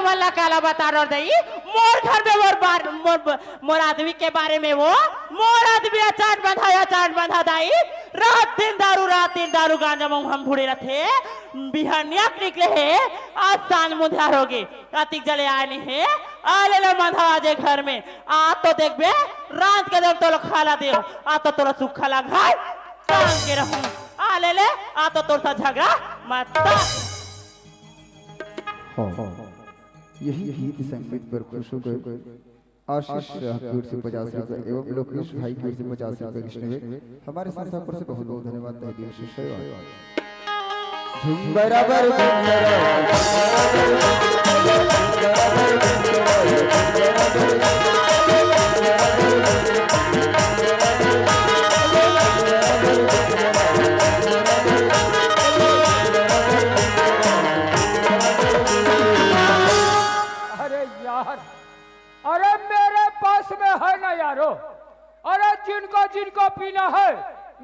तुम्हारा काला बता रहा दई मोर घर में मोर आदमी के बारे में वो मोर आदमी चाट बंधा दाई रात दिन दारू गांजा में हम भूड़े रखे बिहानियाक निकले है आज सांझ मुंध्यार होगी रातिक जले आए नहीं है आ ले लो मंधा आजे घर में आ तो देख बे रात के देख तो लोग खाला दे आ तो तोरा सुखा ला घाय कान के रहूं आ ले आ तो तोर सा झगड़ा मत यही गीत संगीत पर खुश होकर आशीष की से 50 रुपए एवं लोकेश भाई की ओर से 50 रुपए कृष्ण हमारे संस्था पर से बहुत बहुत धन्यवाद तहे दिल से झूम बराबर अरे मेरे पास में है ना यारो अरे जिनको पीना है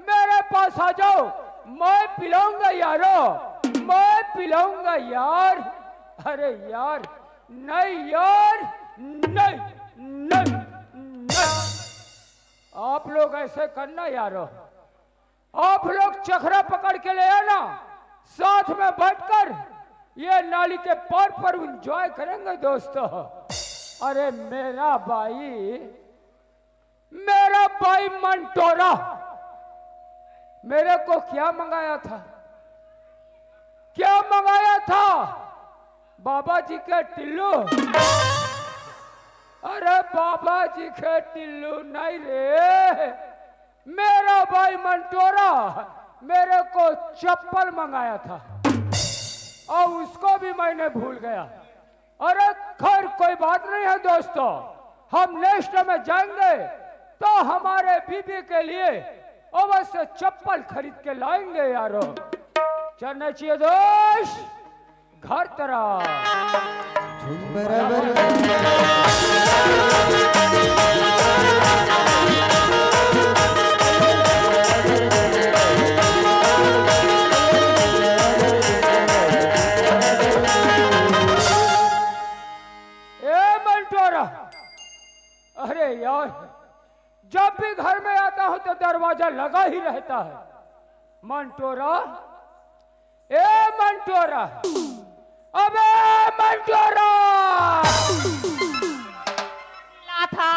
मेरे पास आ जाओ मैं पिलाऊंगा यारो मैं पिलाऊंगा यार अरे यार नहीं यार नहीं नहीं नहीं आप लोग ऐसे करना यारो आप लोग चखरा पकड़ के ले आना साथ में बैठकर ये नाली के पार पर एंजॉय करेंगे दोस्तों अरे मेरा भाई मंटोरा मेरे को क्या मंगाया था बाबा जी के टिल्लू अरे बाबा जी के टिल्लू नहीं रे मेरा भाई मंटोरा मेरे को चप्पल मंगाया था और उसको भी मैंने भूल गया अरे खैर कोई बात नहीं है दोस्तों हम नेक्स्ट में जाएंगे तो हमारे बीबी के लिए अवश्य चप्पल खरीद के लाएंगे यारो चलना चाहिए दोस्त घर तरफ अरे यार जब भी घर में आता हूं तो दरवाजा लगा ही रहता है मंटोरा अबे मंटोरा था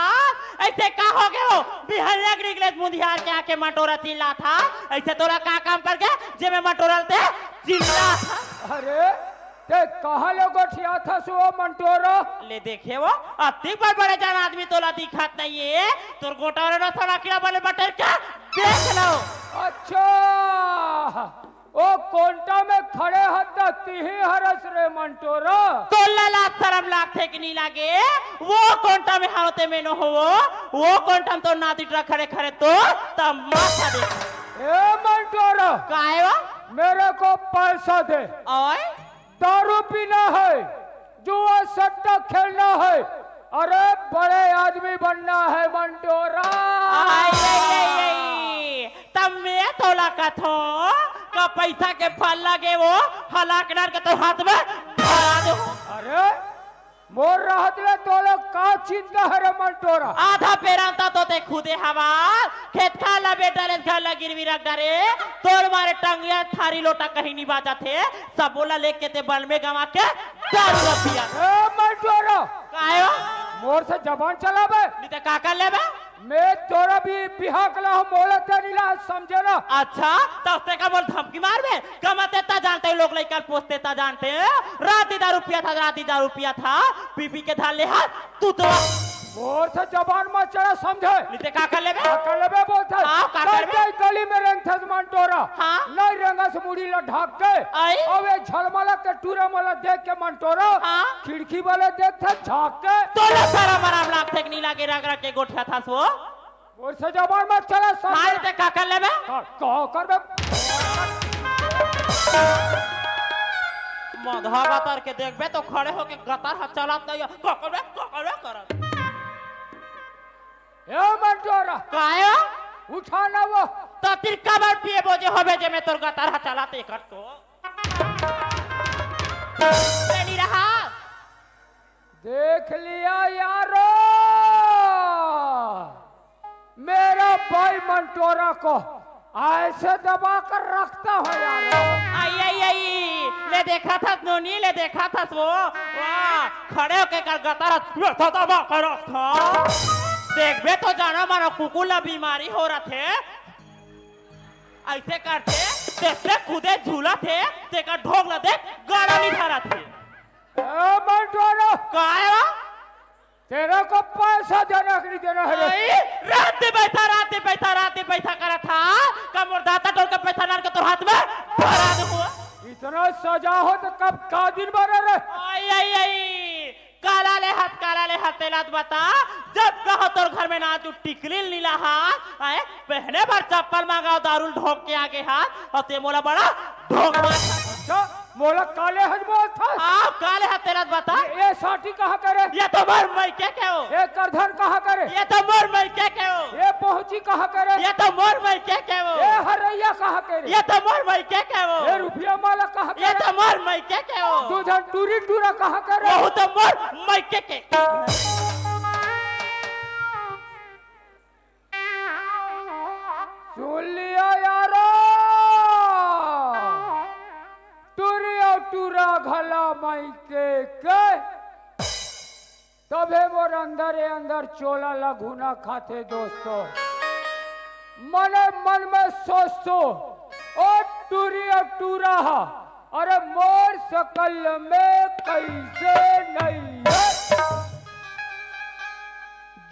ऐसे का हो गए हो बिहार निकले मुंधियार के आके मंटोरा चिल्ला था ऐसे तोरा का काम कर गया जे में मंटोरा ते चिल्ला था अरे ते कहाँ लोग ठिया था सो मंटोरा ले देखे वो अति बड़े जान आदमी तोला दिखात नहीं है तोर गोटा वाला थोड़ा किला वाले बटर क्या देख लो अच्छा ओ कोंटा में खड़े हद्दा तिही हरस रे मंटोरा तो लाला शर्म लागथे कि नहीं लागे वो कोंटा में हावते में न हो वो कोंटा में तो नाती ट्रक खड़े तो तब माथा दे ए मंटोरा काहे वो मेरे को पैसा दे ओए दारू पीना है जुआ सट्टा खेलना है अरे बड़े आदमी बनना है मंटोरा तब मैं तोला कथो का पैसा के फल लगे वो हलाकनार के तो हाथ में धरा दो अरे मोर रहत ले तो लोग का चिंता है रे मंटोरा आधा पेरांता तो ते खुदे हवा खेत खा ला बेटा ले घर ला गिरवी रख डरे तोड़ मारे टंगिया थारी लोटा कहीं नहीं बाजा थे सब बोला लेके ते बल में गवा के दारू रख दिया ए मंटोरा काहे मोर से जबान चला बे नहीं ते का कर लेबे मैं तोरा भी बिहा कला हम बोलते नीला समझे ना अच्छा तो उसने का बोल धमकी मार बे कमाते ता जानते लोग लेकर पोसते ता जानते राती दारू पिया था पीपी के धार ले हाथ तू तो मोर से जबान मत चढ़ा समझे नीते का कर लेबे बोलता हां का करबे गली में रंग थस मंटोरा हां नहीं रंगा से मुड़ी ला ढाक के अबे झलमला के टूरा वाला देख के मंटोरा हां खिड़की वाला देख था झांक के तोला सारा मराम लाख थे नहीं लागे रगड़ के गोठा था सो मोर से जबान मत चढ़ा समझे मार ते का कर लेबे का करबे मधा गतर के देखबे तो खड़े होके गतर हाथ चलात नहीं पकड़बे करत ए मंटोरा काया उठाना वो तो तिरका बार पिए बोझे होबे जे में तोर गतर हाथ चलाते कर तो नहीं रहा को ऐसे दबा कर रखता हो यार। आई आई आई ले देखा था नोनी, ले देखा था वो वाह खड़े होके कर गतर वैसा दबा कर रखा। देख बे तो जाना मारा कुकुला बीमारी हो रहा थे, ऐसे करते तेरे खुदे झूला थे तेरा ढोक लदे गाड़ा नहीं धरा थे। मंटोरा का है वो? तेरे को पैसा देना कि नहीं देना है? रात पैसा करा था कमर दाता टोल का पैसा नार के तो हाथ में धरा दे हुआ। इतना सजा हो तो कब का दिन बना रे? आई आई आई काला ले हाथ तेलात बता जब कहो तोर घर में ना तू टिकली नीला हाथ आए पहने बार चप्पल मांगा दारू ढोक के आगे हाथ और ते मोला बड़ा ढोक मार। अच्छा मोला काले हज बोल था। आप काले हाथ तेलात बता ये साटी कहाँ करे? ये तो मोर मैं क्या हो? ये करधन कहाँ करे? ये तो मोर मैं क्या हो? ये पहुंची कहाँ करे? ये तो मोर मैं क्या हो? ये हरैया कहाँ करे? ये तो मोर मैं क्या हो? ये रुपया माला कहाँ ये करे? तो मोर मैं क्या हो? तू जन टूरी टूरा कहाँ करे? वो तो मोर मैं के सुन लिया यारो, टूरिया टूरा घला माई के तबे मोर अंदर चोला लगुना खाते दोस्तों। मने मन में सोचो ओ टूरिया टूरा अरे मोर सकल में कैसे नहीं है।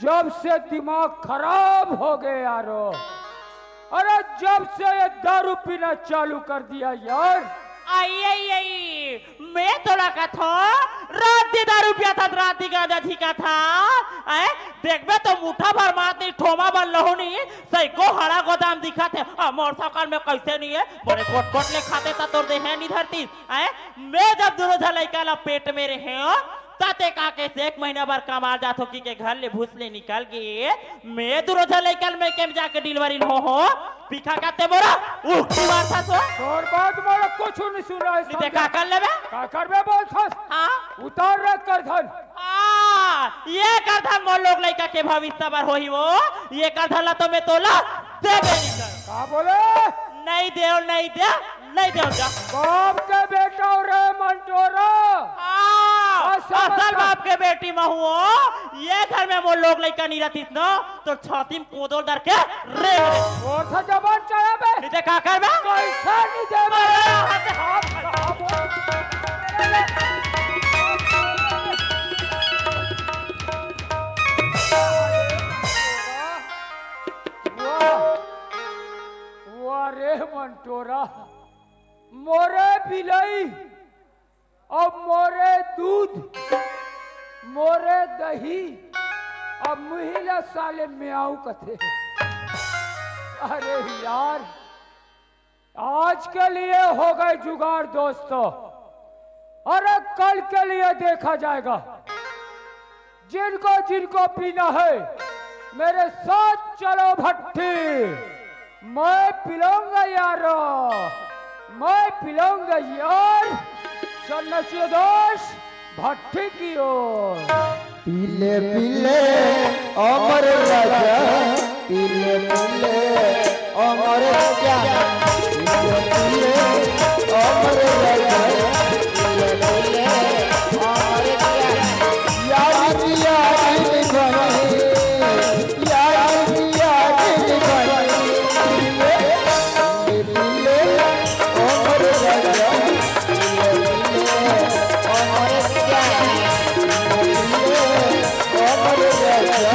जब से दिमाग खराब हो गए यारो, अरे जब से ये दारू पीना चालू कर दिया यार। आई आई आई मैं तो लगा था रात दी दारू पिया था, रात दी गांजा ठीका था। आए देख बे तो मुठा भर मारती ठोमा बन लहू नहीं सही को हरा गोदाम दिखा थे। मोटरसाइकिल में कैसे नहीं है बड़े कोट कोट ले खाते था तोड़ दे है नहीं धरती। आए मैं जब दोनों झलैका पेट में रहे ताते काके से 1 महीना बार कमा जात हो कि के घर ले भूस ले निकल गए। मैं दुरोजा लेकल में केम जाके डिलीवरी हो पिखा काते मोरा उठी मार था तो तोर बात मोरा कुछ नहीं सुना है। निते का कर लेबे का करबे बोल थस? हां उतार रे करधन। ये करधन मोर लोग लइका के भविष्य बार होई वो ये करधन ला तो मैं तोला देबे नहीं कर। का बोले? नहीं दे जा बाप के बेटा रे मंटोरा। असल बाप के बेटी में हुओ ये घर में वो लोग लइका नहीं रहती न तो छाती में कोदोल डर के रे और था जबान चढ़ा बे निते का करबे कैसा नहीं देबे? वाह रे मंटोरा, मोरे बिलाई अब मोरे दूध मोरे दही अब महिला साले म्याऊ कथे। अरे यार आज के लिए हो गए जुगाड़ दोस्तों, अरे कल के लिए देखा जाएगा। जिनको जिनको पीना है मेरे साथ चलो भट्टी, मैं पिलाऊंगा यारो, मैं पिलाऊंगा यार। चलना चाहिए दोस्त भट्टी की ओर। पीले पीले अमर राजा, पीले पीले अमर राजा, पीले पीले अमर राजा, पीले पीले अमर राजा। यार दिया दिल भरे, यार दिया दिल भरे, पीले पीले अमर राजा, पीले पीले अमर राजा,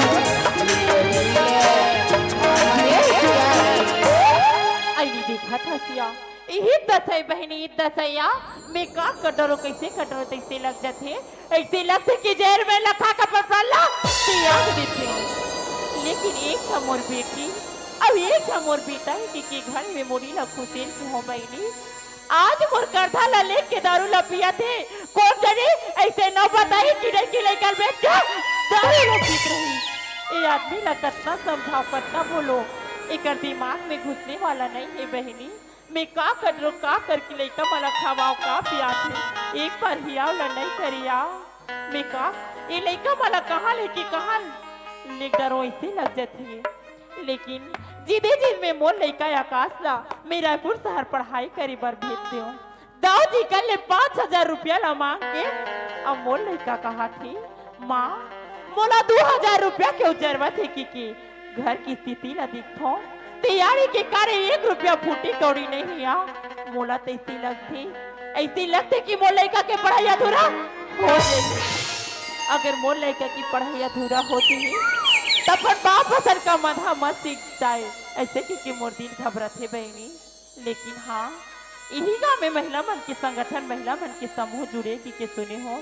देखा था सिया यही दसई बहनी दसैया मैं का कटोरो कैसे कटोरो तैसे लग जाते ऐसे लगते कि जेल में लखा का पसला त्याग देते। लेकिन एक था मोर बेटी अब एक था मोर बेटा है कि घर में मोरी ला खुशेल की हो बहनी आज मोर करधा ला लेके दारू ला पिया थे कौन जाने ऐसे न बताई कि नहीं कि लेकर बैठ के दारू ला पीत रही। ये आदमी ला कितना समझाओ कितना बोलो एक दिमाग में घुसने वाला नहीं है बहनी। मैं का करके लेकर मला खावाओ का पिया थे एक बार हिया नहीं करिया मैं का ये लेकर मला कहाँ लेके कहाँ ले डरो ऐसे लग जाती है। लेकिन जिदे जिद में मोर लइका आकाश ला मैं रायपुर शहर पढ़ाई करी बर भेज दियो। दाऊ जी कल ले 5,000 रुपया ला मांग के अब मोर लइका कहा थी माँ मोला 2,000 रुपया क्यों जरूरत है की घर की स्थिति ला दिखो तैयारी के कार्य 1 रुपया फूटी कौड़ी नहीं आ मोला तो ऐसी लगती कि मोर लइका के पढ़ाई अधूरा हो जाए। अगर मोर लइका की पढ़ाई अधूरा होती है तब पर बाप फसल का मधा मत सीख जाए ऐसे कि मोर दिन घबराते बहनी। लेकिन हाँ यही गाँव में महिला मन के संगठन महिला मन के समूह जुड़े की सुने हो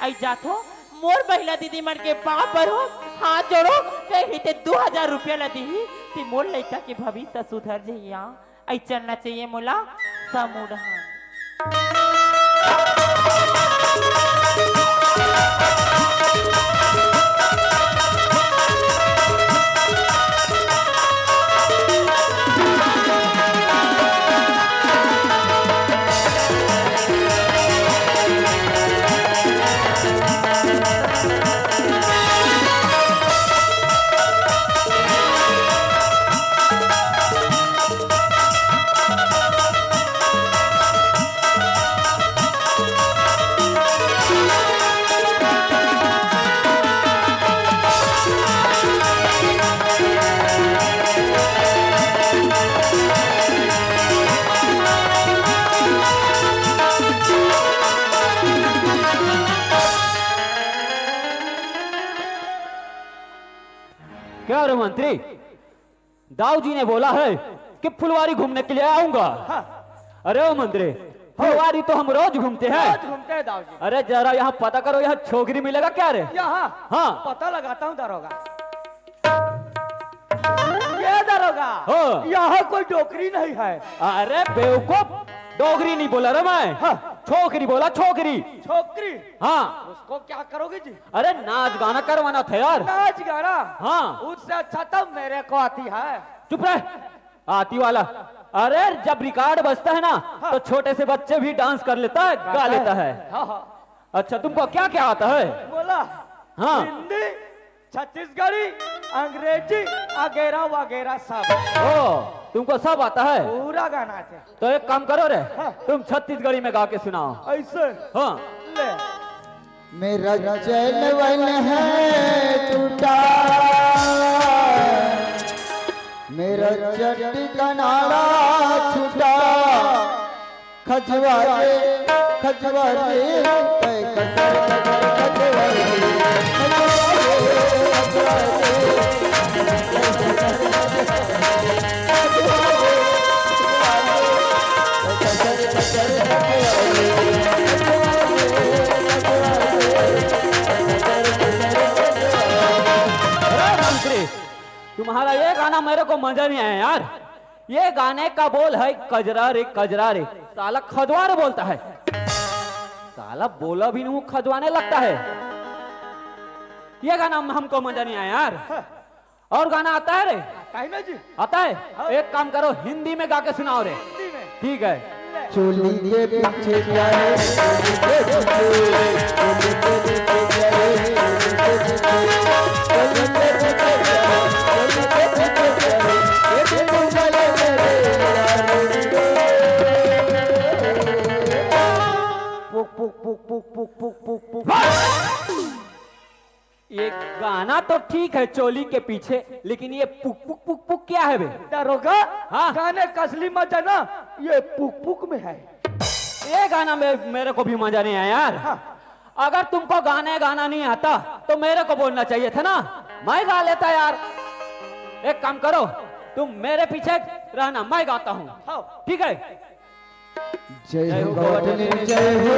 आई जात हो मोर महिला दीदी मन के पाँव पर हो हाथ जोड़ो कहीं 2,000 रुपया ला दी ती मोर लइका के भविष्य सुधर जइया आई चलना चाहिए मोला समूह। क्या रे मंत्री, दाऊ जी ने बोला है कि फुलवारी घूमने के लिए आऊंगा। अरे ओ मंत्री, फुलवारी तो हम रोज घूमते हैं। रोज घूमते हैं दाऊ जी। अरे जरा यहाँ पता करो यहाँ छोकरी मिलेगा क्या रे? यहाँ हाँ पता लगाता हूँ दरोगा। ये दरोगा हाँ। यहाँ कोई डोकरी नहीं है। अरे बेवकूफ, डोगरी नहीं बोला रे मैं। छोकरी बोला, छोकरी। छोकरी? हाँ। उसको क्या करोगे जी? अरे नाच गाना करवाना था यार। नाच गाना? हाँ। उससे अच्छा तो मेरे को आती है। चुप रहे, आती वाला। अरे जब रिकॉर्ड बजता है ना तो छोटे से बच्चे भी डांस कर लेता है, गा लेता है। अच्छा तुमको क्या क्या आता है? बोला हाँ। हिंदी, छत्तीसगढ़ी, अंग्रेजी वगैरह वगैरह सब। ओ तुमको सब आता है? पूरा गाना आता है। तो एक काम करो रे, तुम छत्तीसगढ़ी में गा के सुनाओ। ऐसे? हाँ। ले। मेरा चलवन है टूटा, मेरा चट्टी का नाड़ा छूटा, खजवारे खजवारे कसर कसर खजवारे तुम्हारा ये गाना मेरे को मजा नहीं आया यार। ये गाने का बोल है कजरा रे कजरा रे, साला खजवारे बोलता है। साला बोला भी नहीं खजवाने लगता है। ये गाना हमको मजा नहीं आया यार। और गाना आता है रे? कहीं ना जी आता है। एक काम करो हिंदी में गा के सुनाओ रे। ठीक है। चोली के पीछे क्या है, ये गाना तो ठीक है चोली के पीछे, लेकिन ये पुक पुक पुक पुक क्या है बे? दरोगा हाँ। गाने का असली मजा ना ये पुक पुक में है। ये गाना में मेरे को भी मजा नहीं आया यार। अगर तुमको गाने गाना नहीं आता तो मेरे को बोलना चाहिए था ना, मैं गा लेता यार। एक काम करो तुम मेरे पीछे रहना, मैं गाता हूँ। ठीक है। जय हो गौतम जय हो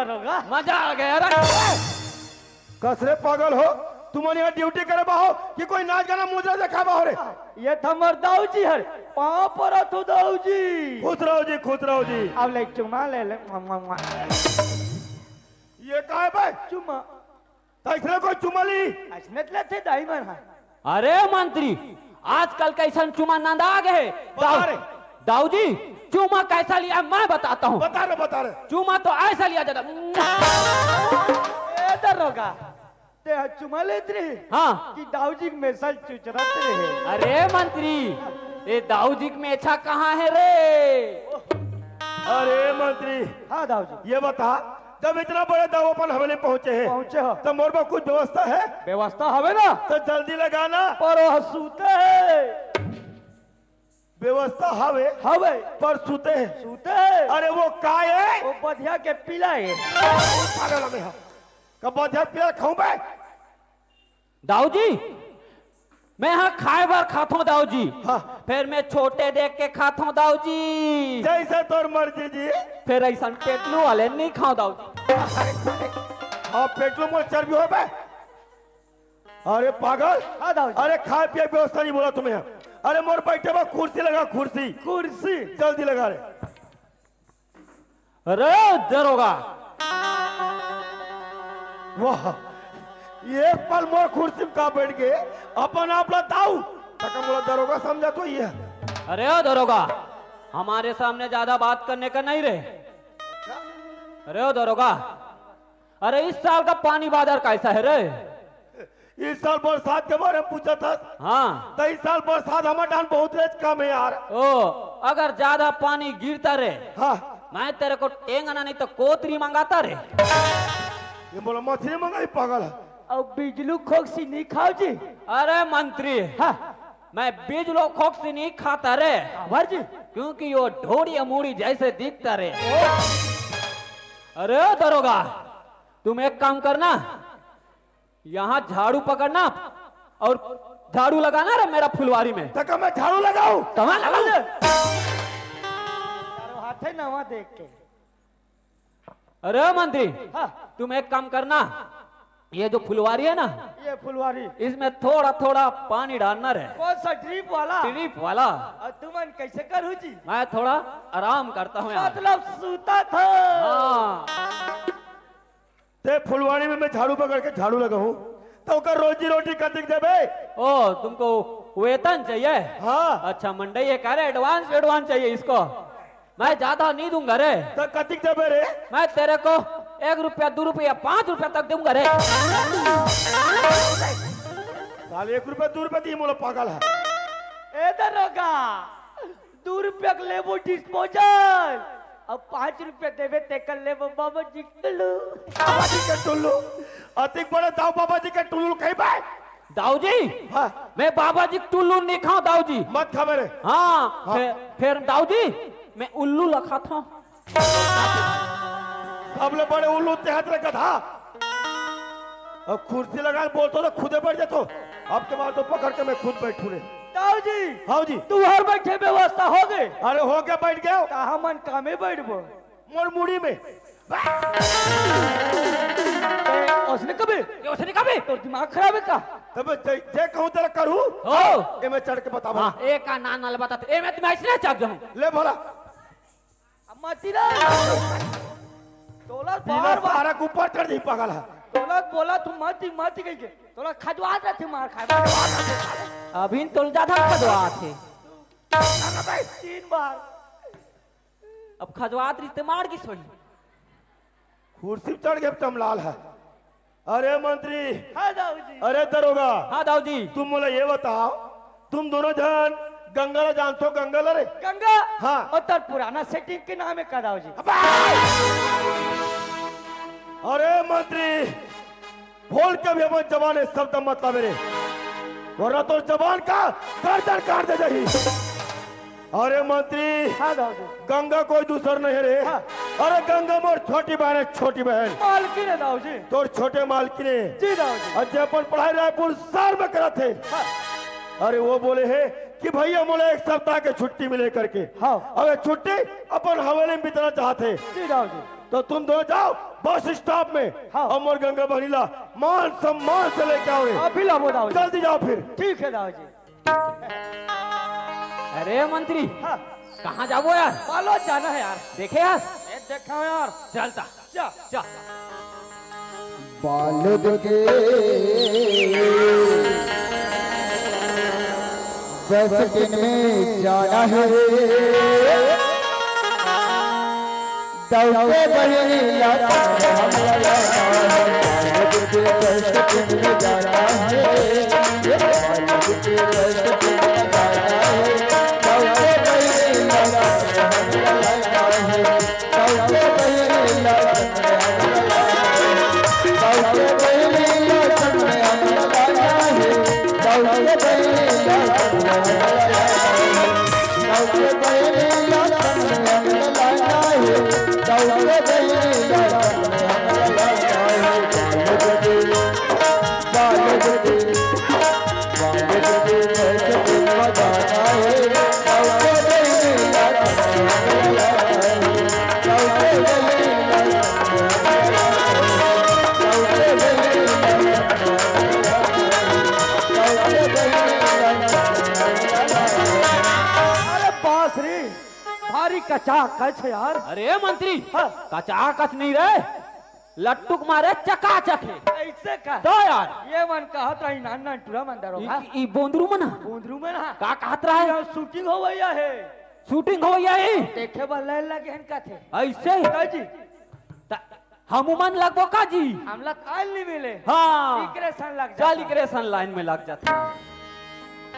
दरोगा मजा आ गया रे। कसरे पागल हो तुम यहाँ ड्यूटी करे बाहो कि कोई नाच गाना मुद्रा देखा बाहो रे। ये तो हमार दाऊ जी है पाँव पर तू दाऊ जी खुश रहो जी खुश रहो जी। अब ले चुमा ले ले ये कहा है भाई चुमा तैसरे कोई चुमली असनत लेते दाई मन है अरे मंत्री आजकल कैसा चुमा नंदा आ गए बता रे। दाऊ जी चुमा कैसा लिया मैं बताता हूँ। बता रहे चुमा तो ऐसा लिया जाता। ए दरोगा ते चुमा लेते रहे हाँ कि दाऊ जी में सल चुचरत रहे अरे मंत्री ये दाऊ जी में अच्छा कहाँ है रे। अरे मंत्री हाँ दाऊ जी ये बता जब इतना बड़े दाव अपन हवेली पहुंचे हैं पहुंचे हो तो मोर में कुछ व्यवस्था है व्यवस्था हवे ना तो जल्दी लगाना। पर सूते है व्यवस्था हवे हवे पर सुते हैं। सूते है अरे वो काय है वो बधिया के पीला है पागल हमें हाँ। कब बहुत पिया खाऊं मैं दाऊ जी मैं यहाँ खाए बार खाता हूँ दाऊ जी। हाँ। फिर मैं छोटे देख के खाता हूँ दाऊ जी। जैसे तोर मर्जी जी। फिर ऐसा पेटलू वाले नहीं खाओ दाऊ जी। हाँ पेट्रोल मोर चर्बी हो बे। अरे पागल हाँ दाऊ जी अरे खाए पिए की व्यवस्था नहीं बोला तुम्हें। अरे मोर बैठे बा कुर्सी लगा कुर्सी कुर्सी जल्दी लगा रे। अरे दरोगा वाह एक पल मोर कुर्सी में का बैठ गए अपन आप दाऊ तक मोला दरोगा समझा तो ये अरे ओ दरोगा हमारे सामने ज्यादा बात करने का नहीं रे। अरे ओ दरोगा अरे इस साल का पानी बाजार कैसा है रे। इस साल बरसात के बारे में पूछा था हाँ तो इस साल बरसात हमारे डान बहुत रेज कम है यार। ओ अगर ज्यादा पानी गिरता रे हाँ मैं तेरे को टेंगना नहीं तो कोतरी मंगाता रे। ये बोला मछली मंगाई पागल है। और बिजलू खोक्सी नहीं खाओ जी अरे मंत्री हाँ मैं बिजलो खोक से नहीं खाता रे आभार जी क्योंकि वो ढोड़ी अमूड़ी जैसे दिखता रे। अरे ओ दरोगा तुम एक काम करना यहाँ झाड़ू पकड़ना और झाड़ू लगाना रे मेरा फुलवारी में। तक मैं झाड़ू लगाऊं कहाँ लगा तारो हाथ है ना वहाँ देख के अरे ओ मंत्री हाँ तुम एक काम करना ये जो फुलवारी है ना ये फुलवारी इसमें थोड़ा थोड़ा पानी डालना रे कौन सा ड्रिप वाला ड्रिप वाला। और तुमन कैसे करूँ जी मैं थोड़ा आराम करता हूँ यार। मतलब सूता था हाँ ते फुलवाड़ी में मैं झाड़ू पकड़ के झाड़ू लगाऊं तो कर रोजी रोटी कतिक देबे। ओ तुमको वेतन चाहिए। हाँ अच्छा मंडई ये कह रहे एडवांस एडवांस चाहिए इसको मैं ज्यादा नहीं दूंगा रे। तो कतिक देबे रे। मैं तेरे को 1 रुपया 2 रुपया 5 रुपया तक दूंगा रे। साल 1 रुपया 2 रुपया दी मोला पागल है। ए दरोगा 2 रुपया के लेबो डिस्पोजल अब 5 रुपया देवे ते कर लेबो बाबा जी टुल्लू। बाबा जी के टुल्लू अतिक बड़े दाऊ बाबा जी के टुल्लू कहीं बे। दाऊ जी हाँ मैं बाबा जी टुल्लू नहीं खाऊं दाऊ जी। मत खा मेरे। हाँ, फिर दाऊ जी मैं उल्लू लखा था। सबले बड़े उल्लू तेहत रे गधा। अब कुर्सी लगा बोलतो तो खुदे बैठ जातो अब के बाद तो पकड़ के मैं खुद बैठू रे। दाऊ जी हाँ जी तू हर बैठे व्यवस्था हो गए अरे हो के बैठ गया कहा मन कामे बैठबो मोर मुड़ी में। उसने कभी उसने कभी तो दिमाग खराब है का तब जे कहूं तेरा करू ओ ए मैं चढ़ के बतावा। हाँ एक का नाम नाल बताते ए मैं तुम्हें ऐसे चाक जाऊं। ले भला मतीरा तोला बिना बार बार सारा के ऊपर चढ़ दी पागल है। तोला बोला तू मती गई के तोला खजवा रहे मार खाए अभी तो ज्यादा खजवा थे 3 बार अब खजवात रिश्ते मार की सोई। कुर्सी पे चढ़ गए तमलाल है। अरे मंत्री हाँ दाऊ जी अरे दरोगा हाँ दाऊ जी तुम मुझे ये बताओ तुम दोनों जन गंगा जानते हो गंगा रे। गंगा हाँ। और तर पुराना सेटिंग के नाम है का दाऊ जी अरे मंत्री बोल के भी अपन जबान है शब्द मतलब मेरे वरना तो जबान का गर्दन काट दे जाही। अरे मंत्री हाँ दाऊ जी गंगा कोई दूसर नहीं रे। हाँ। अरे गंगा मोर छोटी बहन है छोटी बहन मालकिन है दाऊ जी तोर छोटे मालकिन है जी दाऊ जी और जब अपन पढ़ाई रायपुर शहर में करा थे। हाँ। अरे वो बोले है कि भैया मोले 1 सप्ताह के छुट्टी मिले करके। हाँ। अबे छुट्टी अपन हवेली में बिताना चाहते जी दाऊ जी तो तुम दो जाओ बस स्टॉप में। हाँ। अमर गंगा बहनीला मान सम्मान से लेके आओ रे। अभी लाओ दाऊ जी। जल्दी जाओ फिर। ठीक है दाऊ जी। अरे मंत्री हाँ। कहाँ जाओ यार? बालो जाना है यार। देखे यार, ए देखा यार। चलता जा चल। बालद के बस दिन में जाना है दौड़े बहनीला हम लगाना है। बालद के बस दिन में जाना है बालद के बस दिन में जाना है दौड़े बहनीला हम लगाना है दौड़े बहनीला दौड़े बहनीला संग में हम लगाना है दौड़े बहनीला संग में हम लगाना है दौड़े बहनीला संग में हम लगाना है दौड़े बहनीला संग में हम लगाना है। बालद के कैसे दिन बजाना है दौड़े बहनीला संग में हम लगाना है दौड़े बहनीला संग में हम अरे बांसुरी भारी कचा कच है यार। अरे मंत्री हाँ। कचा कच नहीं रहे, लट्टुक मारे चकाचक है। ऐसे का तो यार ये मन कहत रही नाना टूरा मंदरो का ई बोंदरू मना बूंदरू में ना का कहत रहा है? यहाँ शूटिंग हो गई है। शूटिंग हो गया है देखे वाला लगे हन का थे ऐसे का जी हम मन लगबो का जी? हमला आयल नहीं मिले। हाँ इकरे सन लग चल इकरे सन लाइन में लग जाता।